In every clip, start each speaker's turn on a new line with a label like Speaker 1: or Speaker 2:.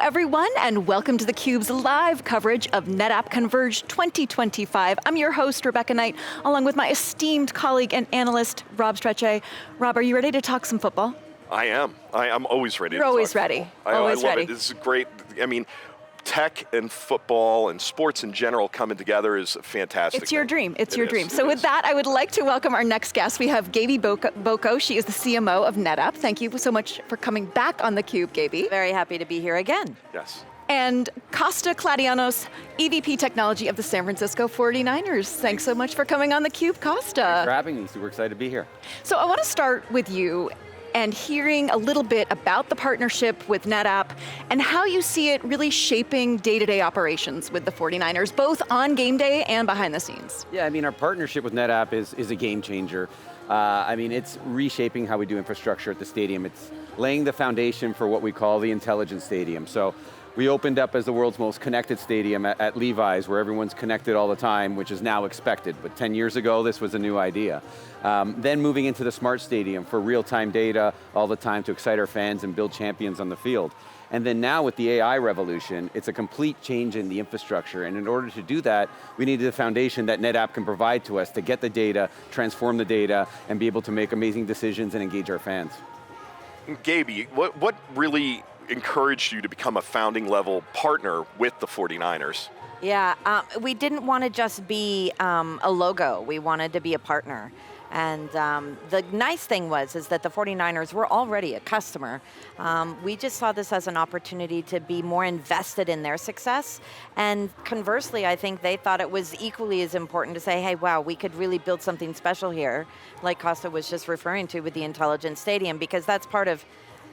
Speaker 1: everyone, and welcome to theCUBE's live coverage of NetApp CONVERGE 2025. I'm your host, Rebecca Knight, along with my esteemed colleague and analyst, Rob Strechay. Rob, are you ready to talk some football?
Speaker 2: I am. I'm always ready.
Speaker 1: You're always ready.
Speaker 2: Always ready. I love it. This is great. I mean, tech and football and sports in general coming together is fantastic.
Speaker 1: It's your dream, it's your dream. So with that, I would like to welcome our next guest. We have Gabie Boko. She is the CMO of NetApp. Thank you so much for coming back on theCUBE, Gabie.
Speaker 3: Very happy to be here again.
Speaker 2: Yes.
Speaker 1: And Costa Kladianos, EVP Technology of the San Francisco 49ers. Thanks so much for coming on theCUBE, Costa.
Speaker 4: Thanks for having me, super excited to be here.
Speaker 1: So I want to start with you and hearing a little bit about the partnership with NetApp and how you see it really shaping day-to-day operations with the 49ers, both on game day and behind the scenes.
Speaker 4: Yeah, I mean, our partnership with NetApp is a game changer. I mean, it's reshaping how we do infrastructure at the stadium. It's laying the foundation for what we call the intelligent stadium. So we opened up as the world's most connected stadium at Levi's, where everyone's connected all the time, which is now expected. But 10 years ago, this was a new idea. Then moving into the smart stadium for real-time data all the time to excite our fans and build champions on the field. And then now with the AI revolution, it's a complete change in the infrastructure. And in order to do that, we need the foundation that NetApp can provide to us to get the data, transform the data, and be able to make amazing decisions and engage our fans.
Speaker 2: Gabie, what really encouraged you to become a founding level partner with the 49ers?
Speaker 3: Yeah, we didn't want to just be a logo. We wanted to be a partner. And the nice thing is that the 49ers were already a customer. We just saw this as an opportunity to be more invested in their success. And conversely, I think they thought it was equally as important to say, hey, wow, we could really build something special here, like Costa was just referring to with the Intelligent Stadium, because that's part of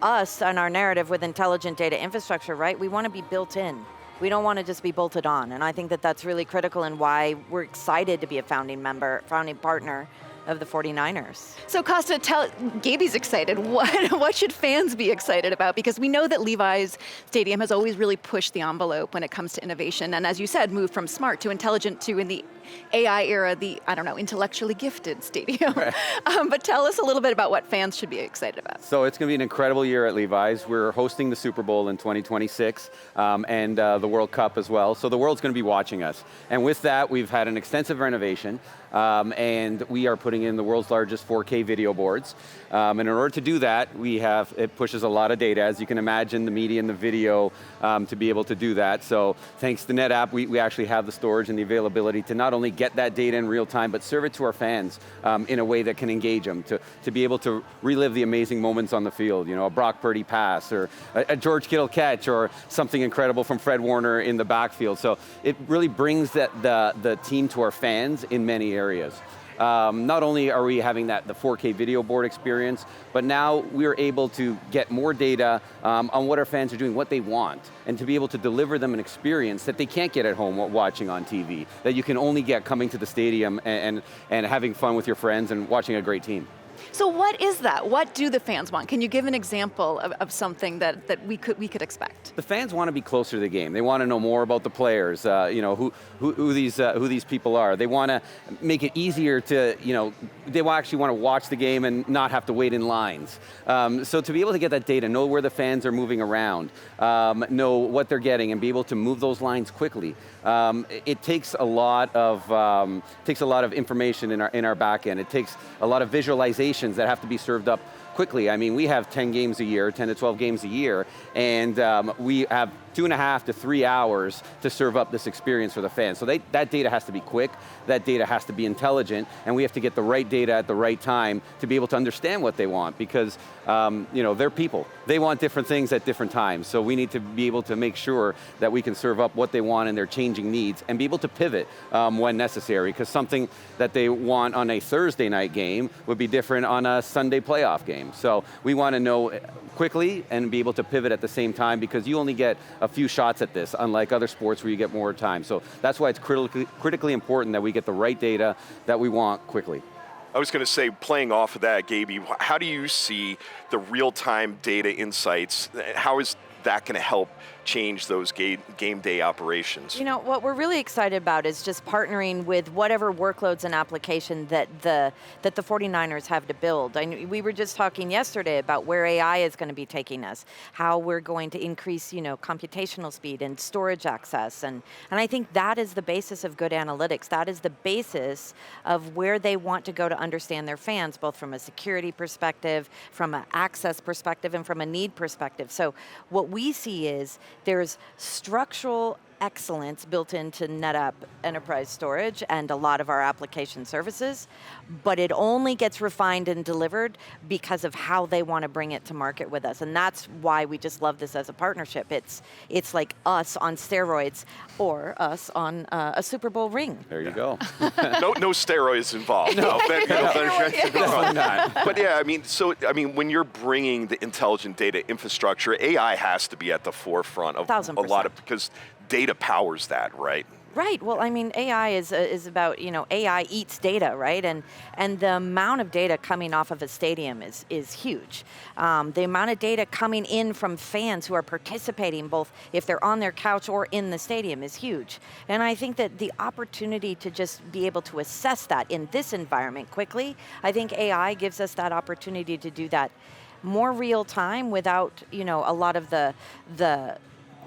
Speaker 3: us and our narrative with intelligent data infrastructure, right? We want to be built in. We don't want to just be bolted on. And I think that that's really critical and why we're excited to be a founding partner of the 49ers.
Speaker 1: So Costa, Gabie's excited. What should fans be excited about? Because we know that Levi's Stadium has always really pushed the envelope when it comes to innovation. And as you said, moved from smart to intelligent to, in the AI era, the, I don't know, intellectually gifted stadium. Right. But tell us a little bit about what fans should be excited about.
Speaker 4: So it's going to be an incredible year at Levi's. We're hosting the Super Bowl in 2026 and the World Cup as well. So the world's going to be watching us. And with that, we've had an extensive renovation. And we are putting in the world's largest 4K video boards. And in order to do that, it pushes a lot of data, as you can imagine, the media and the video to be able to do that. So thanks to NetApp, we actually have the storage and the availability to not only get that data in real time, but serve it to our fans in a way that can engage them, to be able to relive the amazing moments on the field, you know, a Brock Purdy pass, or a George Kittle catch, or something incredible from Fred Warner in the backfield. So it really brings the team to our fans in many areas. Not only are we having the 4K video board experience, but now we're able to get more data on what our fans are doing, what they want, and to be able to deliver them an experience that they can't get at home watching on TV, that you can only get coming to the stadium and having fun with your friends and watching a great team.
Speaker 1: So what is that? What do the fans want? Can you give an example of something that we could expect?
Speaker 4: The fans want to be closer to the game. They want to know more about the players, you know, who these people are. They want to make it easier to, you know, they actually want to watch the game and not have to wait in lines. So to be able to get that data, know where the fans are moving around, know what they're getting, and be able to move those lines quickly. It takes a lot of information in our back end. It takes a lot of visualizations that have to be served up quickly. I mean, we have 10 games a year, 10 to 12 games a year, and we have 2.5 to 3 hours to serve up this experience for the fans. So that data has to be quick, that data has to be intelligent, and we have to get the right data at the right time to be able to understand what they want, because you know, they're people. They want different things at different times, so we need to be able to make sure that we can serve up what they want and their changing needs, and be able to pivot when necessary, because something that they want on a Thursday night game would be different on a Sunday playoff game. So we want to know quickly and be able to pivot at the same time, because you only get a few shots at this, unlike other sports where you get more time. So that's why it's critically important that we get the right data that we want quickly.
Speaker 2: I was going to say, playing off of that, Gabie, how do you see the real-time data insights? How is that going to help change those game day operations?
Speaker 3: You know, what we're really excited about is just partnering with whatever workloads and application that the 49ers have to build. We were just talking yesterday about where AI is going to be taking us, how we're going to increase, computational speed and storage access. And I think that is the basis of good analytics. That is the basis of where they want to go to understand their fans, both from a security perspective, from an access perspective, and from a need perspective. So what we see is there's structural excellence built into NetApp enterprise storage and a lot of our application services, but it only gets refined and delivered because of how they want to bring it to market with us. And that's why we just love this as a partnership. It's like us on steroids or us on a Super Bowl ring.
Speaker 4: There you go.
Speaker 2: No steroids involved. No.
Speaker 4: Definitely not.
Speaker 2: But yeah, when you're bringing the intelligent data infrastructure, AI has to be at the forefront of
Speaker 3: 1000%.
Speaker 2: a lot of, because data powers that, right?
Speaker 3: Right. Well, AI is about, AI eats data, right? And the amount of data coming off of a stadium is huge. The amount of data coming in from fans who are participating, both if they're on their couch or in the stadium, is huge. And I think that the opportunity to just be able to assess that in this environment quickly, I think AI gives us that opportunity to do that more real time without, a lot of the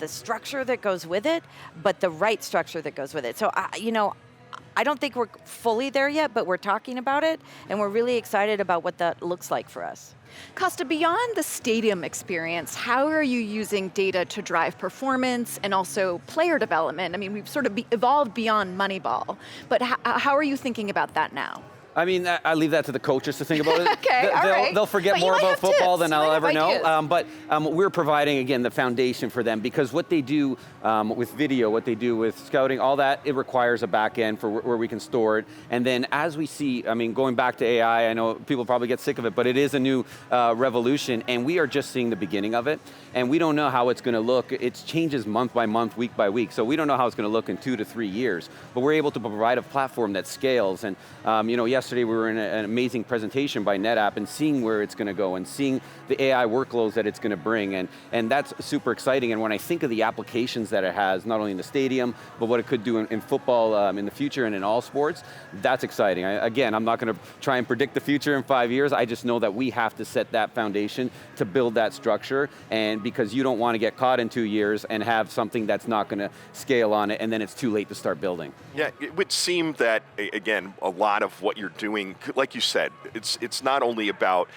Speaker 3: structure that goes with it, but the right structure that goes with it. So, I don't think we're fully there yet, but we're talking about it, and we're really excited about what that looks like for us.
Speaker 1: Costa, beyond the stadium experience, how are you using data to drive performance and also player development? We've sort of evolved beyond Moneyball, but how are you thinking about that now?
Speaker 4: I leave that to the coaches to think about it.
Speaker 1: Okay, all right.
Speaker 4: They'll forget
Speaker 1: But
Speaker 4: more about football
Speaker 1: tips.
Speaker 4: than I'll ever
Speaker 1: Ideas.
Speaker 4: know. But we're providing, again, the foundation for them, because what they do with video, what they do with scouting, all that, it requires a back end for where we can store it. And then as we see, going back to AI, I know people probably get sick of it, but it is a new revolution, and we are just seeing the beginning of it. And we don't know how it's going to look. It changes month by month, week by week. So we don't know how it's going to look in 2 to 3 years. But we're able to provide a platform that scales. And yesterday we were in an amazing presentation by NetApp and seeing where it's going to go and seeing the AI workloads that it's going to bring. And that's super exciting. And when I think of the applications that it has, not only in the stadium, but what it could do in football in the future and in all sports, that's exciting. Again, I'm not going to try and predict the future in 5 years. I just know that we have to set that foundation to build that structure, and because you don't want to get caught in 2 years and have something that's not going to scale on it, and then it's too late to start building.
Speaker 2: Yeah, it would seem that, again, a lot of what you're doing, like you said, it's not only about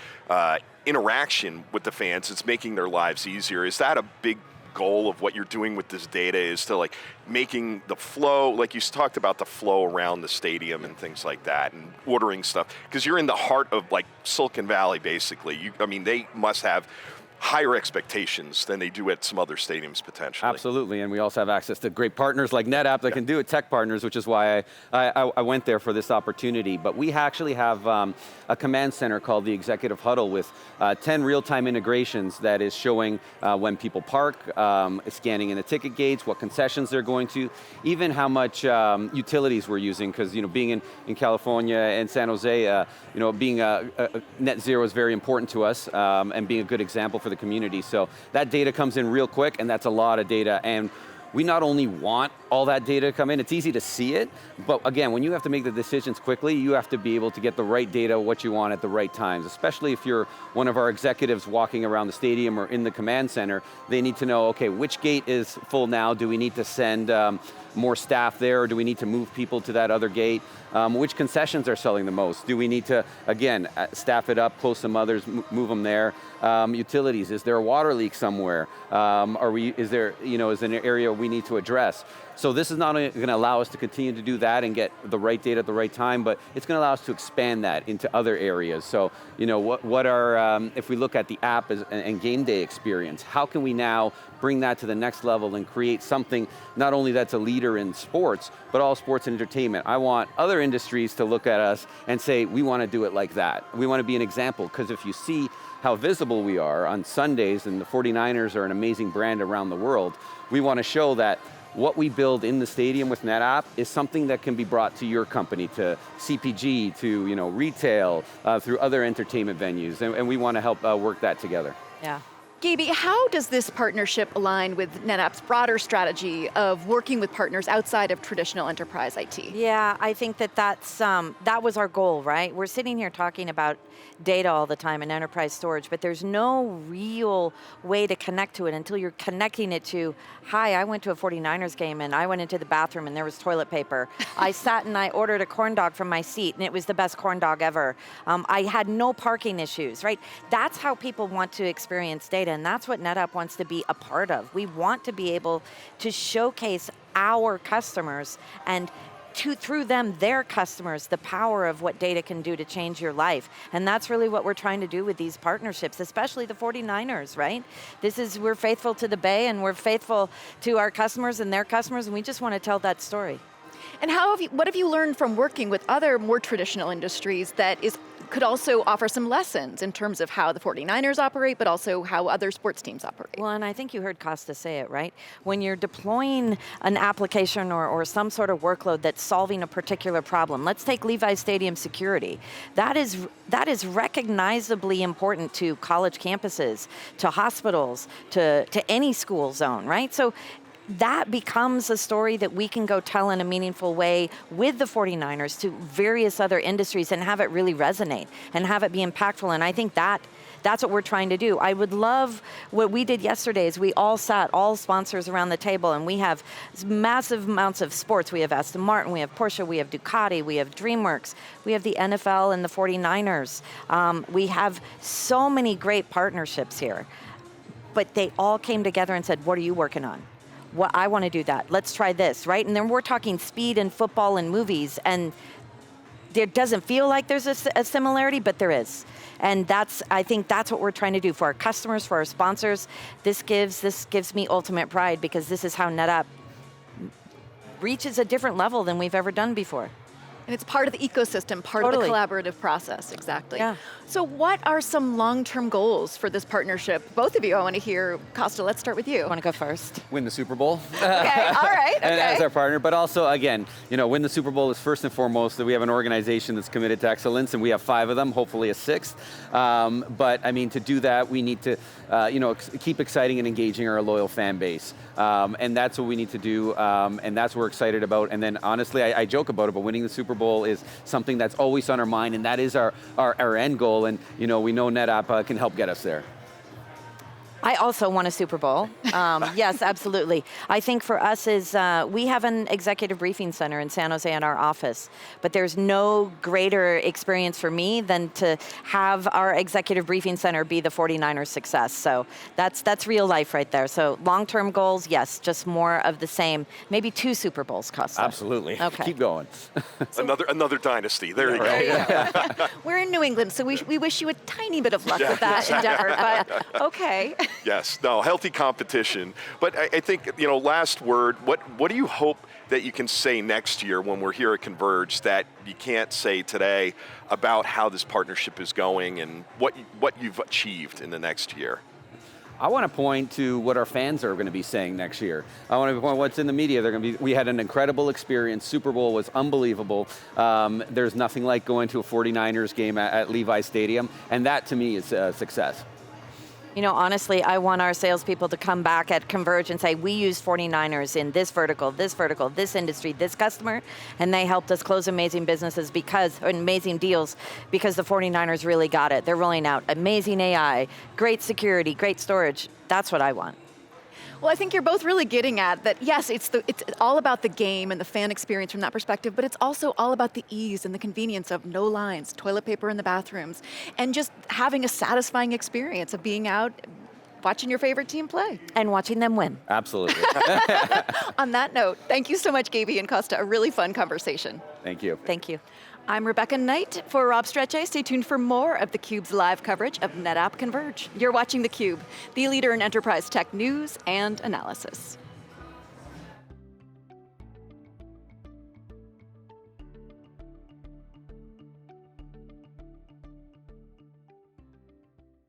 Speaker 2: interaction with the fans, it's making their lives easier. Is that a big goal of what you're doing with this data, is to making the flow, like you talked about the flow around the stadium and things like that, and ordering stuff, because you're in the heart of Silicon Valley, basically. They must have higher expectations than they do at some other stadiums potentially.
Speaker 4: Absolutely, and we also have access to great partners like NetApp that can do it, tech partners, which is why I went there for this opportunity. But we actually have a command center called the Executive Huddle with 10 real-time integrations that is showing when people park, scanning in the ticket gates, what concessions they're going to, even how much utilities we're using, because being in California and San Jose, being net zero is very important to us, and being a good example for the community. So that data comes in real quick, and that's a lot of data. And we not only want all that data to come in, it's easy to see it, but again, when you have to make the decisions quickly, you have to be able to get the right data, what you want at the right times, especially if you're one of our executives walking around the stadium or in the command center. They need to know, okay, which gate is full now? Do we need to send more staff there, or do we need to move people to that other gate? Which concessions are selling the most? Do we need to, again, staff it up, close some others, move them there? Utilities, is there a water leak somewhere? Is there an area we need to address? So this is not only going to allow us to continue to do that and get the right data at the right time, but it's going to allow us to expand that into other areas. So, if we look at the app and game day experience, how can we now bring that to the next level and create something not only that's a leader in sports, but all sports and entertainment? I want other industries to look at us and say, we want to do it like that. We want to be an example, because if you see how visible we are on Sundays, and the 49ers are an amazing brand around the world, we want to show that what we build in the stadium with NetApp is something that can be brought to your company, to CPG, to retail, through other entertainment venues, and we want to help work that together.
Speaker 3: Yeah.
Speaker 1: Gabie, how does this partnership align with NetApp's broader strategy of working with partners outside of traditional enterprise IT?
Speaker 3: Yeah, I think that was our goal, right? We're sitting here talking about data all the time and enterprise storage, but there's no real way to connect to it until you're connecting it to, hi, I went to a 49ers game and I went into the bathroom and there was toilet paper. I sat and I ordered a corn dog from my seat and it was the best corn dog ever. I had no parking issues, right? That's how people want to experience data, and that's what NetApp wants to be a part of. We want to be able to showcase our customers and through them, their customers, the power of what data can do to change your life. And that's really what we're trying to do with these partnerships, especially the 49ers, right? We're faithful to the Bay and we're faithful to our customers and their customers, and we just want to tell that story.
Speaker 1: And what have you learned from working with other more traditional industries that could also offer some lessons in terms of how the 49ers operate, but also how other sports teams operate?
Speaker 3: Well, and I think you heard Costa say it, right? When you're deploying an application or some sort of workload that's solving a particular problem, let's take Levi Stadium security. That is recognizably important to college campuses, to hospitals, to any school zone, right? So that becomes a story that we can go tell in a meaningful way with the 49ers to various other industries and have it really resonate and have it be impactful. And I think that's what we're trying to do. I would love what we did yesterday is we all sat, all sponsors around the table, and we have massive amounts of sports. We have Aston Martin, we have Porsche, we have Ducati, we have DreamWorks, we have the NFL and the 49ers. We have so many great partnerships here, but they all came together and said, what are you working on? Well, I want to do that. Let's try this, right? And then we're talking speed and football and movies, and there doesn't feel like there's a similarity, but there is. And I think that's what we're trying to do for our customers, for our sponsors. This gives me ultimate pride because this is how NetApp reaches a different level than we've ever done before.
Speaker 1: And it's part of the ecosystem, part of the collaborative process, exactly.
Speaker 3: Yeah.
Speaker 1: So what are some long-term goals for this partnership? Both of you, I want to hear. Costa, let's start with you.
Speaker 3: Want to go first?
Speaker 4: Win the Super Bowl.
Speaker 1: Okay, all right, okay.
Speaker 4: And as our partner, but also, again, win the Super Bowl is first and foremost that we have an organization that's committed to excellence, and we have 5 of them, hopefully a 6th. But I mean, to do that, we need to, keep exciting and engaging our loyal fan base. And that's what we need to do, and that's what we're excited about. And then honestly, I joke about it, but winning the Super Bowl is something that's always on our mind, and that is our end goal. And we know NetApp can help get us there.
Speaker 3: I also won a Super Bowl. Yes, absolutely. I think for us is we have an executive briefing center in San Jose in our office, but there's no greater experience for me than to have our executive briefing center be the 49ers success. So that's real life right there. So long-term goals, yes, just more of the same. Maybe 2 Super Bowls, Costa.
Speaker 4: Absolutely.
Speaker 3: Okay.
Speaker 4: Keep going.
Speaker 2: Another dynasty. There you go.
Speaker 1: We're in New England, so we wish you a tiny bit of luck with that endeavor, but okay.
Speaker 2: Yes, no, healthy competition. But I think, last word, what do you hope that you can say next year when we're here at CONVERGE that you can't say today about how this partnership is going and what you've achieved in the next year?
Speaker 4: I want to point to what our fans are going to be saying next year. I want to point what's in the media. We had an incredible experience. Super Bowl was unbelievable. There's nothing like going to a 49ers game at Levi Stadium, and that to me is a success.
Speaker 3: Honestly, I want our salespeople to come back at CONVERGE and say, we use 49ers in this vertical, this industry, this customer, and they helped us close amazing businesses amazing deals because the 49ers really got it. They're rolling out amazing AI, great security, great storage. That's what I want.
Speaker 1: Well, I think you're both really getting at that, yes, it's all about the game and the fan experience from that perspective, but it's also all about the ease and the convenience of no lines, toilet paper in the bathrooms, and just having a satisfying experience of being out watching your favorite team play.
Speaker 3: And watching them win.
Speaker 4: Absolutely.
Speaker 1: On that note, thank you so much, Gabie and Costa. A really fun conversation.
Speaker 4: Thank you.
Speaker 3: Thank you.
Speaker 1: I'm Rebecca Knight for Rob Strechay. Stay tuned for more of theCUBE's live coverage of NetApp CONVERGE. You're watching theCUBE, the leader in enterprise tech news and analysis.